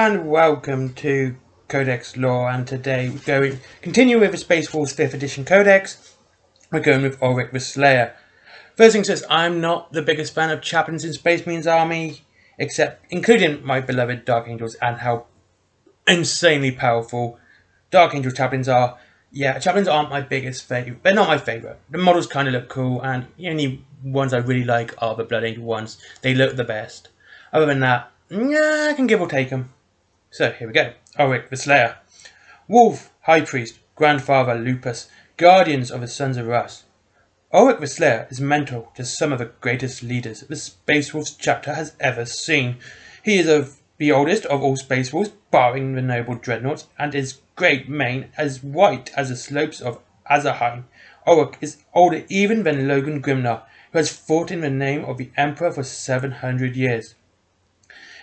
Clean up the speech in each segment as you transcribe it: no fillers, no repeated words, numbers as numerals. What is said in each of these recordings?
and welcome to Codex Lore, and today we're continue with the Space Wolves 5th edition Codex. We're going with Ulrik the Slayer. First thing says, I'm not the biggest fan of chaplains in Space Marines Army, including my beloved Dark Angels and how insanely powerful Dark Angel chaplains are. Yeah, chaplains aren't my biggest favourite. They're not my favourite. The models kind of look cool, and the only ones I really like are the Blood Angel ones. They look the best. Other than that, yeah, I can give or take them. So, here we go. Ulrik the Slayer. Wolf, High Priest, Grandfather Lupus, Guardians of the Sons of Rus. Ulrik the Slayer is mentor to some of the greatest leaders the Space Wolves chapter has ever seen. He is the oldest of all Space Wolves, barring the noble dreadnoughts, and his great mane as white as the slopes of Azarheim. Ulrik is older even than Logan Grimnar, who has fought in the name of the Emperor for 700 years.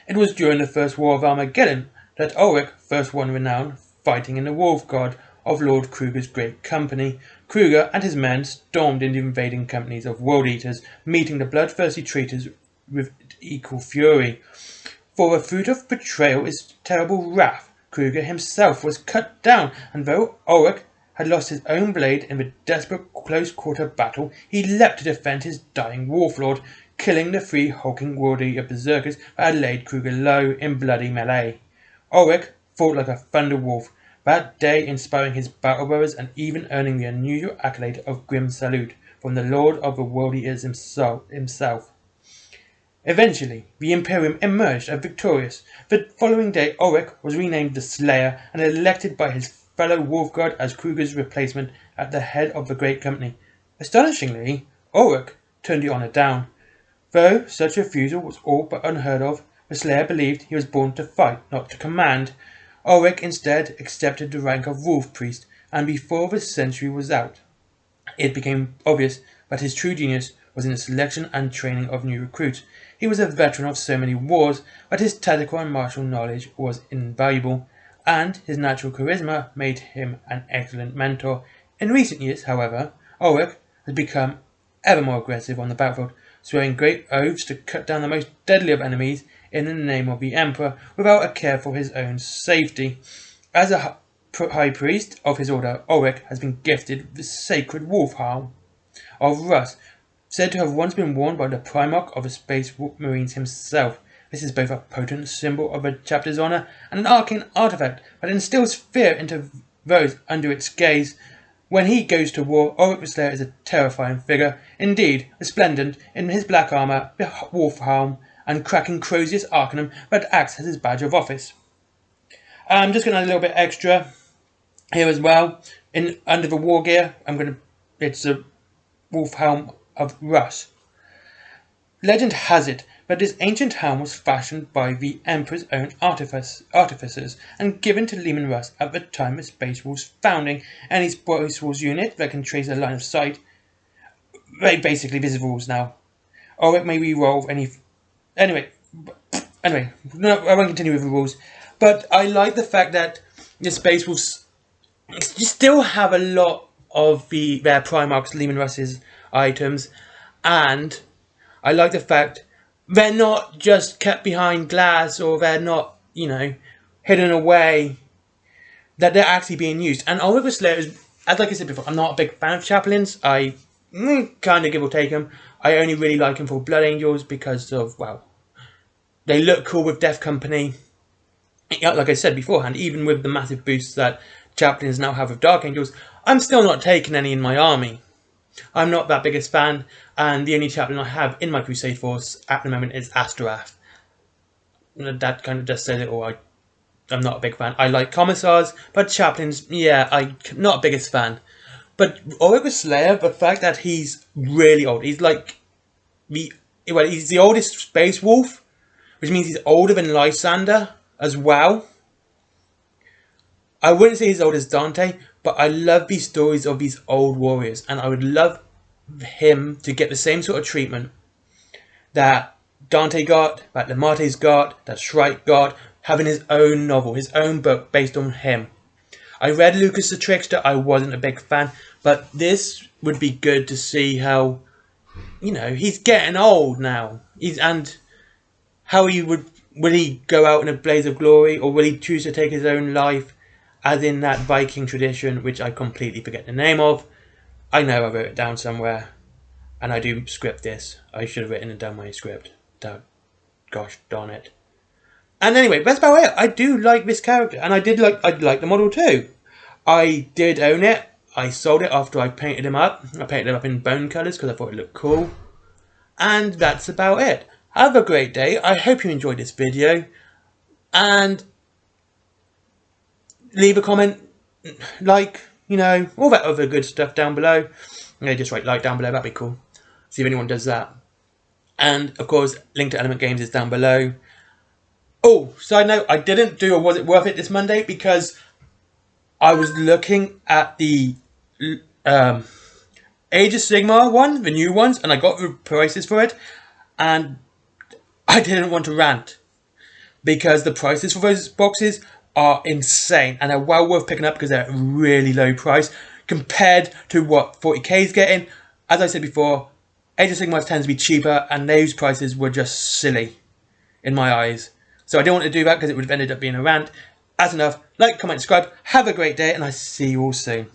It was during the First War of Armageddon that Ulrik first won renown fighting in the Wolf Guard of Lord Kruger's great company. Kruger and his men stormed into invading companies of World Eaters, meeting the bloodthirsty traitors with equal fury. For the fruit of betrayal is terrible wrath. Kruger himself was cut down, and though Ulrik had lost his own blade in the desperate close-quarter battle, he leapt to defend his dying Wolflord, killing the three hulking warrior berserkers that had laid Kruger low in bloody melee. Ulrik fought like a thunder wolf, that day inspiring his battle brothers and even earning the unusual accolade of grim salute from the Lord of the World Eaters himself. Eventually, the Imperium emerged as victorious. The following day, Ulrik was renamed the Slayer and elected by his fellow Wolf Guard as Kruger's replacement at the head of the great company. Astonishingly, Ulrik turned the honour down. Though such refusal was all but unheard of, the Slayer believed he was born to fight, not to command. Ulrik instead accepted the rank of Wolf Priest, and before the century was out, it became obvious that his true genius was in the selection and training of new recruits. He was a veteran of so many wars, but his tactical and martial knowledge was invaluable, and his natural charisma made him an excellent mentor. In recent years, however, Ulrik has become ever more aggressive on the battlefield, swearing great oaths to cut down the most deadly of enemies in the name of the Emperor, without a care for his own safety. As a high priest of his order, Ulrik has been gifted with the sacred wolf helm of Rus, said to have once been worn by the Primarch of the Space Marines himself. This is both a potent symbol of the chapter's honour and an arcane artifact that instills fear into those under its gaze. When he goes to war, Ulrik the Slayer is a terrifying figure, indeed resplendent in his black armour, the wolf helm, and cracking Crozius Arcanum that acts as his badge of office. I'm just going to add a little bit extra here as well. Under the war gear, it's a wolf helm of Rus. Legend has it that this ancient helm was fashioned by the Emperor's own artificers and given to Leman Russ at the time of Space Wolves' founding. Any Space Wolves unit that can trace a line of sight, basically this is rules now. Or it may re-roll any... Anyway, no, I won't continue with the rules. But I like the fact that the Space Wolves still have a lot of their Primarchs, Leman Russ's items, and I like the fact they're not just kept behind glass or they're not, hidden away, that they're actually being used. And Ulrik the Slayer is, as like I said before, I'm not a big fan of chaplains. I kind of give or take them. I only really like them for Blood Angels because of, well, they look cool with Death Company. Like I said beforehand, even with the massive boosts that chaplains now have with Dark Angels, I'm still not taking any in my army. I'm not that biggest fan, and the only chaplain I have in my Crusade force at the moment is Astorath. That kind of just says it all. I'm not a big fan. I like commissars, but chaplains, yeah, I'm not a biggest fan. But Ulrik the Slayer, the fact that he's really old, he's like he's the oldest Space Wolf, which means he's older than Lysander as well. I wouldn't say he's as old as Dante, but I love these stories of these old warriors, and I would love him to get the same sort of treatment that Dante got, that Lamarte's got, that Shrike got, having his own novel, his own book based on him. I read Lucas the Trickster, I wasn't a big fan, but this would be good to see how, he's getting old now. And how he would Will he go out in a blaze of glory, or will he choose to take his own life, as in that Viking tradition, which I completely forget the name of? I know I wrote it down somewhere, and I do script this. I should have written it down my script. Gosh darn it. And anyway, that's about it. I do like this character, and I like the model too. I did own it. I sold it after I painted him up. I painted him up in bone colours because I thought it looked cool. And that's about it. Have a great day. I hope you enjoyed this video. And leave a comment, like, you know, all that other good stuff down below. Yeah, just write like down below, that'd be cool. See if anyone does that. And of course, link to Element Games is down below. Oh, side note, I didn't do a Was It Worth It this Monday because I was looking at the Age of Sigmar one, the new ones, and I got the prices for it, and I didn't want to rant because the prices for those boxes are insane and are well worth picking up because they're at a really low price compared to what 40k is getting. As I said before, Age of Sigmar tends to be cheaper, and those prices were just silly in my eyes. So I don't want to do that because it would have ended up being a rant. That's enough. Like, comment, subscribe. Have a great day, and I see you all soon.